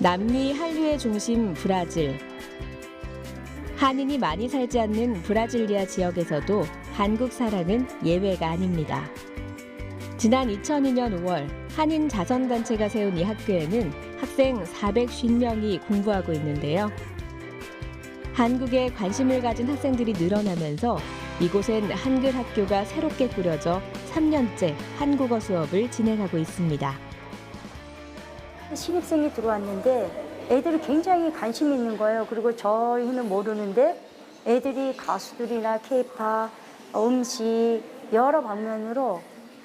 남미 한류의 중심 브라질. 한인이 많이 살지 않는 브라질리아 지역에서도 한국 사랑은 예외가 아닙니다. 지난 2002년 5월 한인 자선단체가 세운 이 학교에는 학생 450명이 공부하고 있는데요. 한국에 관심을 가진 학생들이 늘어나면서 이곳엔 한글 학교가 새롭게 꾸려져 3년째 한국어 수업을 진행하고 있습니다. 신입생이 들어왔는데 애들이 굉장히 관심이 있는 거예요. 그리고 저희는 모르는데 애들이 가수들이나 케이팝, 음식 여러 방면으로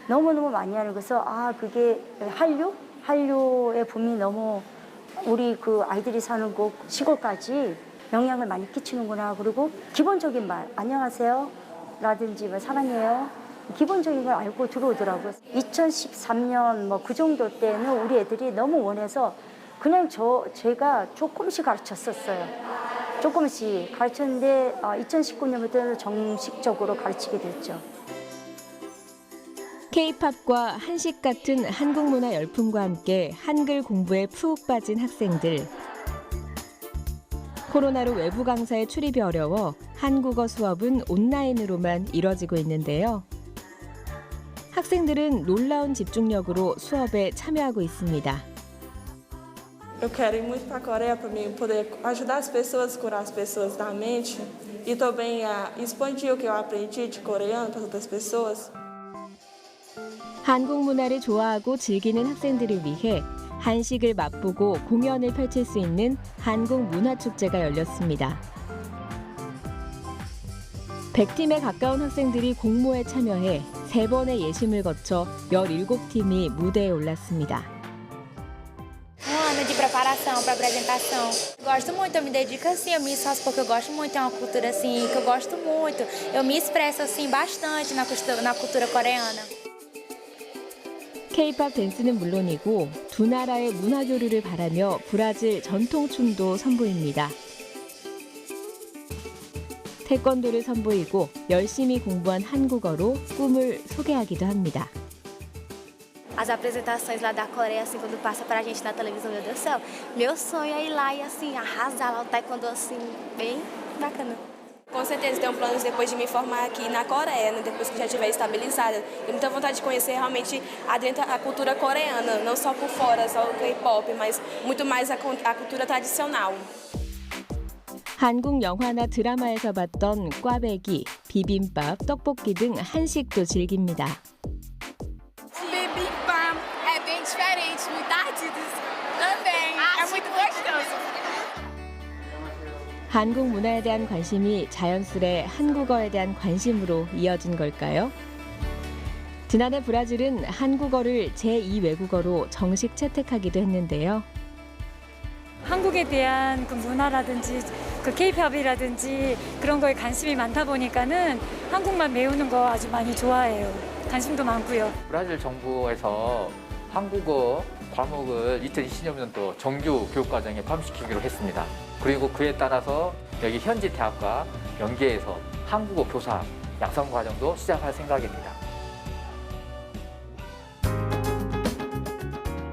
너무너무 많이 알고 있어서 그게 한류의 붐이 너무 우리 그 아이들이 사는 곳 시골까지 영향을 많이 끼치는구나. 그리고 기본적인 말, 안녕하세요 라든지 사랑해요. 기본적인 걸 알고 들어오더라고요. 2013년 그 정도 때는 우리 애들이 너무 원해서 그냥 제가 조금씩 가르쳤었어요. 조금씩 가르쳤는데 2019년부터는 정식적으로 가르치게 됐죠. K-팝과 한식 같은 한국 문화 열풍과 함께 한글 공부에 푹 빠진 학생들. 코로나로 외부 강사의 출입이 어려워 한국어 수업은 온라인으로만 이뤄지고 있는데요. 학생들은 놀라운 집중력으로 수업에 참여하고 있습니다. Eu quero ir muito para a Coreia para mim poder ajudar as pessoas, curar as pessoas da mente e também expandir o que eu aprendi de coreano para outras pessoas. 한국 문화를 좋아하고 즐기는 학생들을 위해 한식을 맛보고 공연을 펼칠 수 있는 한국 문화축제가 열렸습니다. 100팀에 가까운 학생들이 공모에 참여해 3번의 예심을 거쳐 17팀이 무대에 올랐습니다. Um ano de preparação para apresentação. Gosto muito, eu me dedico assim, eu me esforço porque eu gosto muito, é uma cultura assim que eu gosto muito. Eu me expresso assim bastante na cultura coreana. K-팝 댄스는 물론이고 두 나라의 문화 교류를 바라며 브라질 전통춤도 선보입니다. 태권도를 선보이고 열심히 공부한 한국어로 꿈을 소개하기도 합니다. As apresentações lá da Coreia, assim, quando passa pra gente na televisão, meu Deus do céu, meu sonho é ir lá e assim, arrasar lá o taekwondo, assim, bem bacana. Com certeza tenho planos depois de me formar aqui na Coreia, né? Depois que já estiver estabilizada. Tenho muita vontade de conhecer realmente a cultura coreana, não só por fora, só o K-pop, mas muito mais a cultura tradicional. 한국 영화나 드라마에서 봤던 꽈배기, 비빔밥, 떡볶이 등 한식도 즐깁니다. Bibimbap é bem diferente, muito ardido também. É muito gostoso. 한국 문화에 대한 관심이 자연스레 한국어에 대한 관심으로 이어진 걸까요? 지난해 브라질은 한국어를 제2 외국어로 정식 채택하기도 했는데요. 한국에 대한 그 문화라든지 그 K-팝이라든지 그런 거에 관심이 많다 보니까는 한국말 배우는 거 아주 많이 좋아해요. 관심도 많고요. 브라질 정부에서 한국어 과목을 2020년도 정규 교육과정에 포함시키기로 했습니다. 그리고 그에 따라서 여기 현지 대학과 연계해서 한국어 교사 양성 과정도 시작할 생각입니다.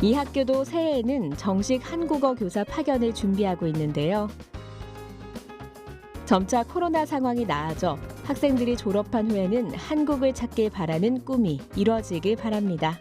이 학교도 새해에는 정식 한국어 교사 파견을 준비하고 있는데요. 점차 코로나 상황이 나아져 학생들이 졸업한 후에는 한국을 찾길 바라는 꿈이 이뤄지길 바랍니다.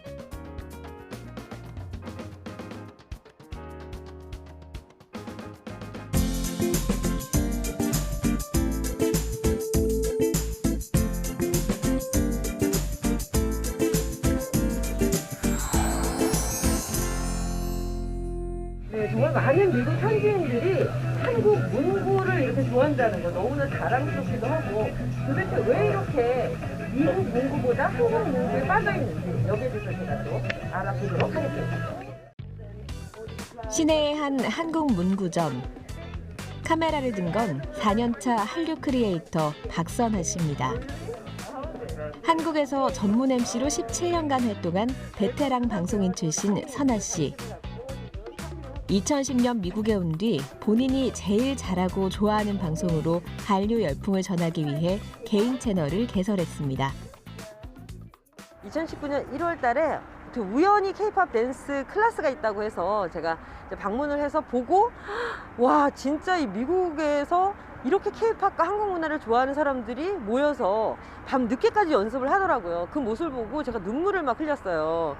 네, 정말 많은 미국 현지인들이 한국 문구를 이렇게 좋아한다는 거 너무나 자랑스럽기도 하고 도대체 왜 이렇게 미국 문구보다 한국 문구에 빠져있는지 여기에 대해서 제가 또 알아보도록 하겠습니다. 시내의 한 한국 문구점. 카메라를 든 건 4년차 한류 크리에이터 박선아 씨입니다. 한국에서 전문 MC로 17년간 활동한 베테랑 방송인 출신 선아 씨. 2010년 미국에 온 뒤 본인이 제일 잘하고 좋아하는 방송으로 한류 열풍을 전하기 위해 개인 채널을 개설했습니다. 2019년 1월 달에 우연히 K-팝 댄스 클래스가 있다고 해서 제가 이제 방문을 해서 보고 와 진짜 이 미국에서 이렇게 K-팝과 한국 문화를 좋아하는 사람들이 모여서 밤 늦게까지 연습을 하더라고요. 그 모습을 보고 제가 눈물을 막 흘렸어요.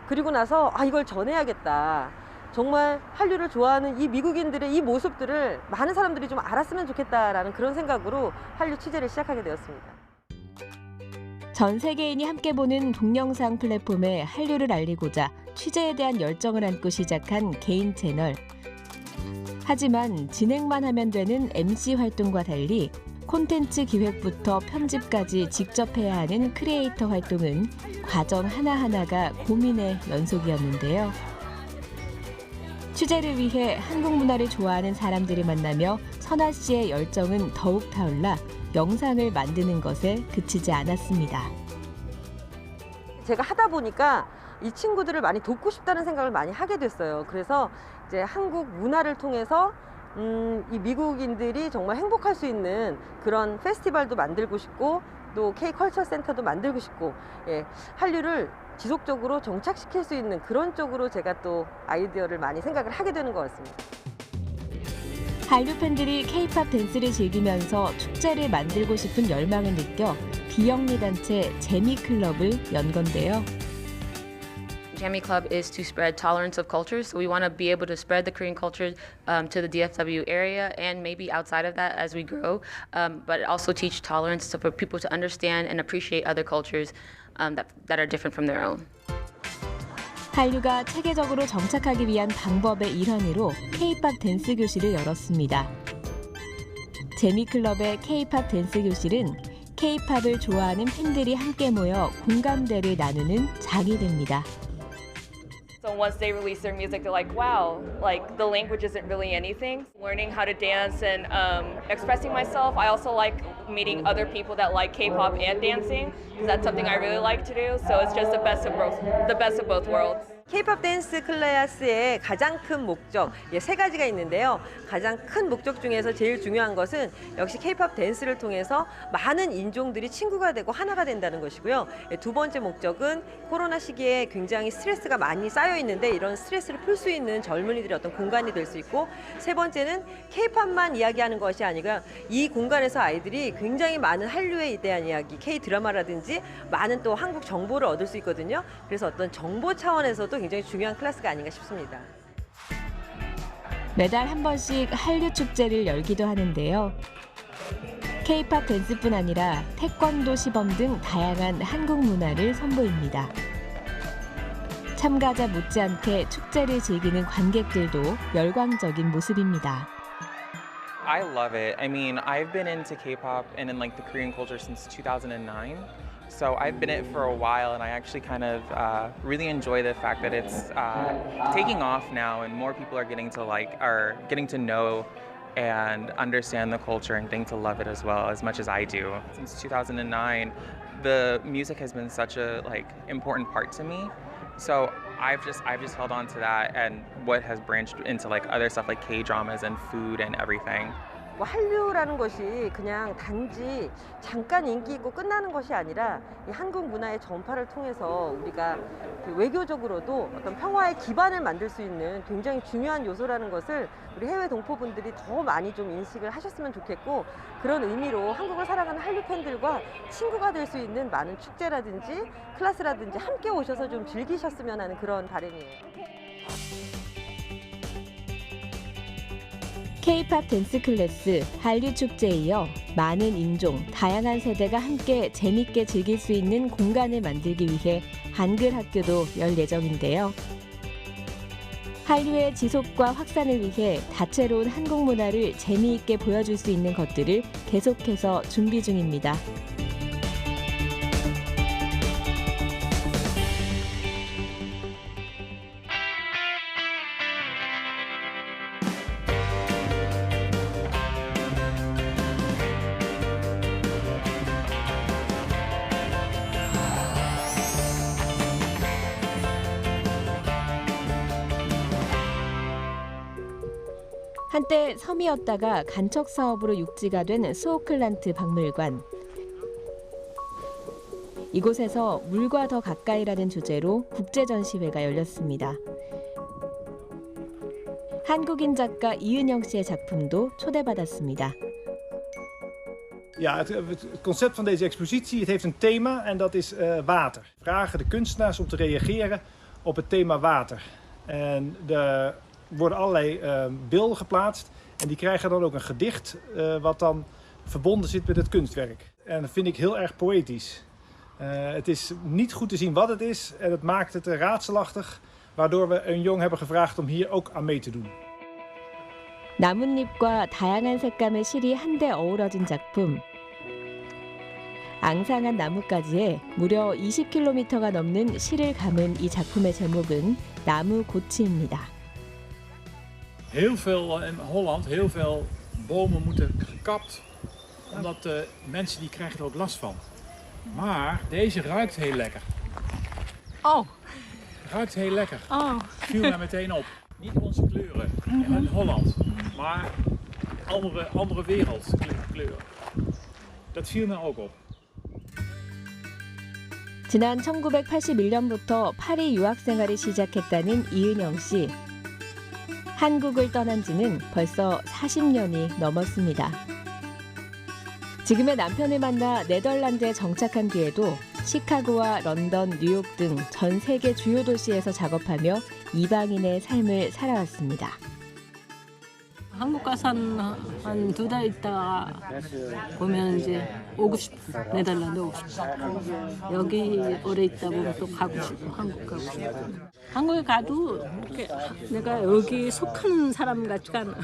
그리고 나서 이걸 전해야겠다. 정말 한류를 좋아하는 이 미국인들의 이 모습들을 많은 사람들이 좀 알았으면 좋겠다라는 그런 생각으로 한류 취재를 시작하게 되었습니다. 전 세계인이 함께 보는 동영상 플랫폼에 한류를 알리고자 취재에 대한 열정을 안고 시작한 개인 채널. 하지만 진행만 하면 되는 MC 활동과 달리 콘텐츠 기획부터 편집까지 직접 해야 하는 크리에이터 활동은 과정 하나하나가 고민의 연속이었는데요. 취재를 위해 한국 문화를 좋아하는 사람들을 만나며 선아 씨의 열정은 더욱 타올라 영상을 만드는 것에 그치지 않았습니다. 제가 하다 보니까 이 친구들을 많이 돕고 싶다는 생각을 많이 하게 됐어요. 그래서 이제 한국 문화를 통해서 이 미국인들이 정말 행복할 수 있는 그런 페스티벌도 만들고 싶고 또 K-컬처 센터도 만들고 싶고 한류를 지속적으로 정착시킬 수 있는 그런 쪽으로 제가 또 아이디어를 많이 생각을 하게 되는 것 같습니다. 한류 팬들이 K-팝 댄스를 즐기면서 축제를 만들고 싶은 열망을 느껴 비영리 단체 재미클럽을 연 건데요. Jammy Club is to spread tolerance of cultures, so we want to be able to spread the Korean culture to the DFW area and maybe outside of that as we grow, but also teach tolerance so for people to understand and appreciate other cultures that are different from their own. 한류가 체계적으로 정착하기 위한 방법의 일환으로 K-팝 댄스 교실을 열었습니다. 재미클럽의 K-팝 댄스 교실은 K-팝을 좋아하는 팬들이 함께 모여 공감대를 나누는 장이 됩니다. So once they release their music, they're like, wow, like the language isn't really anything. Learning how to dance and expressing myself. I also like meeting other people that like K-pop and dancing because that's something I really like to do. So it's just the best of both worlds. K-팝 댄스 클래스의 가장 큰 목적, 세 가지가 있는데요. 가장 큰 목적 중에서 제일 중요한 것은 역시 K-팝 댄스를 통해서 많은 인종들이 친구가 되고 하나가 된다는 것이고요. 두 번째 목적은 코로나 시기에 굉장히 스트레스가 많이 쌓여 있는데 이런 스트레스를 풀 수 있는 젊은이들의 어떤 공간이 될 수 있고, 세 번째는 K-팝만 이야기하는 것이 아니라 이 공간에서 아이들이 굉장히 많은 한류에 대한 이야기, K-드라마라든지 많은 또 한국 정보를 얻을 수 있거든요. 그래서 어떤 정보 차원에서도 굉장히 중요한 클래스가 아닌가 싶습니다. 매달 한 번씩 한류 축제를 열기도 하는데요. K-팝 댄스뿐 아니라 태권도 시범 등 다양한 한국 문화를 선보입니다. 참가자 못지않게 축제를 즐기는 관객들도 열광적인 모습입니다. I love it. I mean, I've been into K-pop and in like the Korean culture since 2009. So I've been in it for a while, and I actually kind of really enjoy the fact that it's taking off now, and more people are getting to know and understand the culture and getting to love it as well as much as I do. Since 2009, the music has been such a important part to me. So I've just held on to that, and what has branched into other stuff like K-dramas and food and everything. 한류라는 것이 그냥 단지 잠깐 인기 있고 끝나는 것이 아니라 이 한국 문화의 전파를 통해서 우리가 외교적으로도 어떤 평화의 기반을 만들 수 있는 굉장히 중요한 요소라는 것을 우리 해외 동포분들이 더 많이 좀 인식을 하셨으면 좋겠고, 그런 의미로 한국을 사랑하는 한류 팬들과 친구가 될 수 있는 많은 축제라든지 클래스라든지 함께 오셔서 좀 즐기셨으면 하는 그런 바람이에요. K-팝 댄스 클래스, 한류 축제에 이어 많은 인종, 다양한 세대가 함께 재밌게 즐길 수 있는 공간을 만들기 위해 한글 학교도 열 예정인데요. 한류의 지속과 확산을 위해 다채로운 한국 문화를 재미있게 보여줄 수 있는 것들을 계속해서 준비 중입니다. 한때 섬이었다가 간척 사업으로 육지가 된 스오클란트 박물관. 이곳에서 물과 더 가까이라는 주제로 국제전시회가 열렸습니다. 한국인 작가 이은영 씨의 작품도 초대받았습니다. Ja, het concept van deze expositie, het heeft een thema en dat is water. We vragen de kunstenaars om te reageren op het thema water. En er worden allerlei beelden geplaatst en die krijgen dan ook een gedicht wat dan verbonden zit met het kunstwerk. En dat vind ik heel erg poëtisch. Het is niet goed te zien wat het is en het maakt het raadselachtig, waardoor we een jong hebben gevraagd om hier ook aan mee te doen. 나뭇잎과 다양한 색감의 실이 한데 어우러진 작품. 앙상한 나뭇가지에 무려 20km가 넘는 실을 감은 이 작품의 제목은 나무고치입니다. Heel veel in Holland, heel veel bomen moeten gekapt, omdat de mensen die krijgen er ook last van. Maar deze ruikt heel lekker. Oh. Ruikt heel lekker. Oh. Viel mij meteen op. Niet onze kleuren in Holland, maar andere wereldkleuren. Dat viel mij ook op. 지난 1981년부터 파리 유학 생활을 시작했다는 이은영 씨. 한국을 떠난 지는 벌써 40년이 넘었습니다. 지금의 남편을 만나 네덜란드에 정착한 뒤에도 시카고와 런던, 뉴욕 등 전 세계 주요 도시에서 작업하며 이방인의 삶을 살아왔습니다. 한국 가서 한 2달 있다가 보면 이제 오고 싶어. 네덜란드 오고 싶어. 여기 오래 있다 보면 또 가고 싶어. 한국 가고 싶어. 한국에 가도 이렇게 내가 여기 속한 사람 같지가 않아.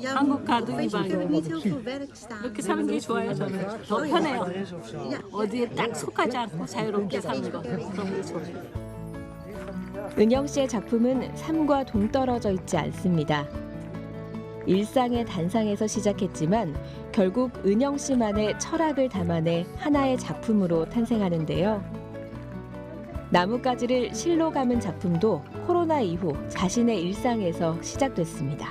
한국 가도 이방인. 이렇게 사는 게 좋아요. 저는 더 편해요. 어디에 딱 속하지 않고 자유롭게 사는 거. 그런 게 좋아요. 은영 씨의 작품은 삶과 동떨어져 있지 않습니다. 일상의 단상에서 시작했지만 결국 은영 씨만의 철학을 담아내 하나의 작품으로 탄생하는데요. 나뭇가지를 실로 감은 작품도 코로나 이후 자신의 일상에서 시작됐습니다.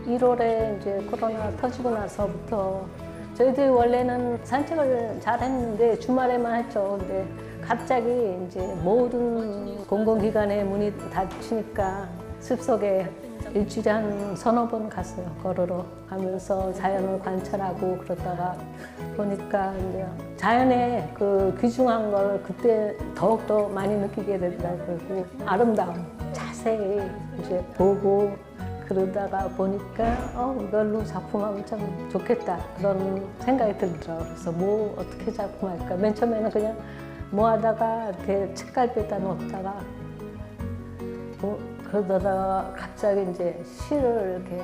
1월에 이제 코로나 터지고 나서부터 저희들이 원래는 산책을 잘 했는데 주말에만 했죠. 근데 갑자기 이제 모든 공공기관의 문이 닫히니까 숲속에 일주일에 한 서너 번 갔어요. 걸으러 가면서 자연을 관찰하고 그러다가 보니까 이제 자연의 그 귀중한 걸 그때 더욱더 많이 느끼게 되더라고요. 아름다움, 자세히 이제 보고 그러다가 보니까 이걸로 작품하면 참 좋겠다 그런 생각이 들더라고요. 그래서 뭐 어떻게 작품할까. 맨 처음에는 그냥 뭐 하다가 이렇게 책갈피에다 놓다가 그러다가 갑자기 이제 시를 이렇게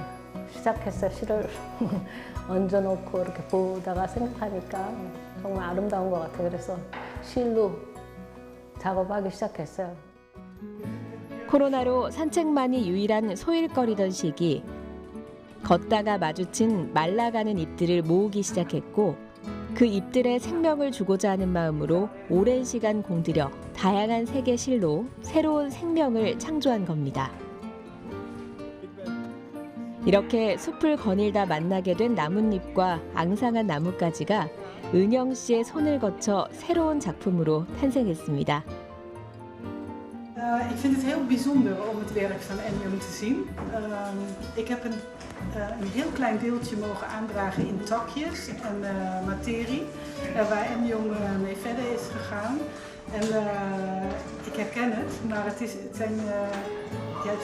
시작했어요. 시를 얹어놓고 이렇게 보다가 생각하니까 정말 아름다운 것 같아요. 그래서 실로 작업하기 시작했어요. 코로나로 산책만이 유일한 소일거리던 시기. 걷다가 마주친 말라가는 잎들을 모으기 시작했고 그 잎들에 생명을 주고자 하는 마음으로 오랜 시간 공들여 다양한 색의 실로 새로운 생명을 창조한 겁니다. 이렇게 숲을 거닐다 만나게 된 나뭇잎과 앙상한 나뭇가지가 은영 씨의 손을 거쳐 새로운 작품으로 탄생했습니다. Ik vind het heel bijzonder om het werk van Enjong te zien. Ik heb een heel klein deeltje mogen aandragen in takjes en materie, waar Enjong mee verder is gegaan. En ik herken het, maar het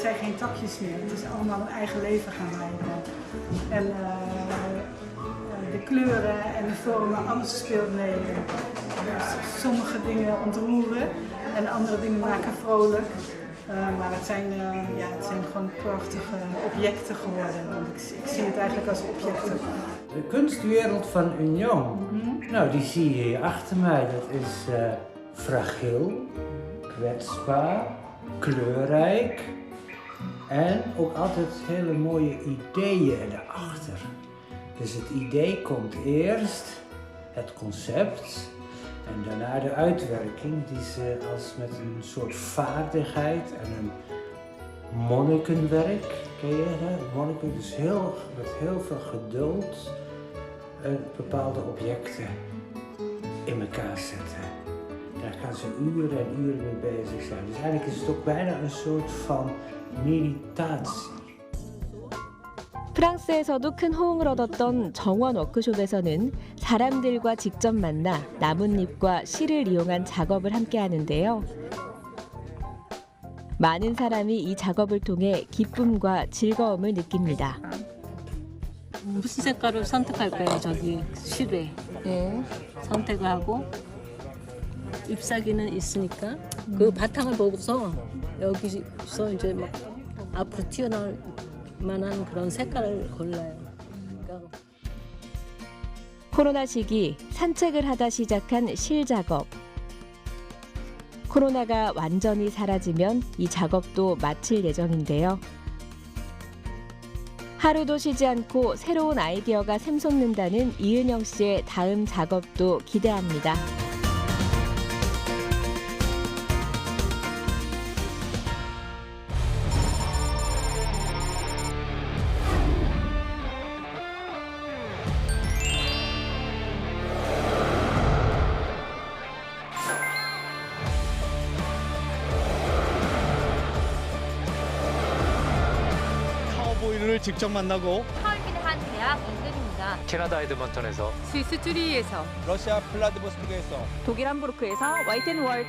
zijn geen takjes meer. Het is allemaal een eigen leven gaan leiden. En de kleuren en de vormen, alles speelt mee. Sommige dingen ontroeren en andere dingen maken vrolijk. Maar het zijn gewoon prachtige objecten geworden. Want ik zie het eigenlijk als objecten. De kunstwereld van Enjong, nou die zie je hier achter mij. Dat is fragiel, kwetsbaar, kleurrijk en ook altijd hele mooie ideeën erachter. Dus het idee komt eerst, het concept, en daarna de uitwerking die ze als met een soort vaardigheid en een monnikenwerk, ken je hè? Monniken, dus met heel veel geduld bepaalde objecten in elkaar zetten. Daar kan ze uren en uren mee bezig zijn. Dus eigenlijk is het ook bijna een soort van meditatie. 프랑스에서도 큰 호응을 얻었던 정원 워크숍에서는 사람들과 직접 만나 나뭇잎과 실을 이용한 작업을 함께 하는데요. 많은 사람이 이 작업을 통해 기쁨과 즐거움을 느낍니다. 무슨 색깔을 선택할 거예요, 저기 실에. 예. 선택을 하고 잎사귀는 있으니까 그 바탕을 보고서 여기서 이제 막 앞으로 튀어나올 만한 그런 색깔을 골라요. 그러니까 코로나 시기 산책을 하다 시작한 실 작업. 코로나가 완전히 사라지면 이 작업도 마칠 예정인데요. 하루도 쉬지 않고 새로운 아이디어가 샘솟는다는 이은영 씨의 다음 작업도 기대합니다. 카우보이를 직접 만나고 서울길의 한 대학 인근입니다. 캐나다 에드먼턴에서 스위스 쭈리히에서 러시아 블라디보스토크에서 독일 함부르크에서 화이트앤월드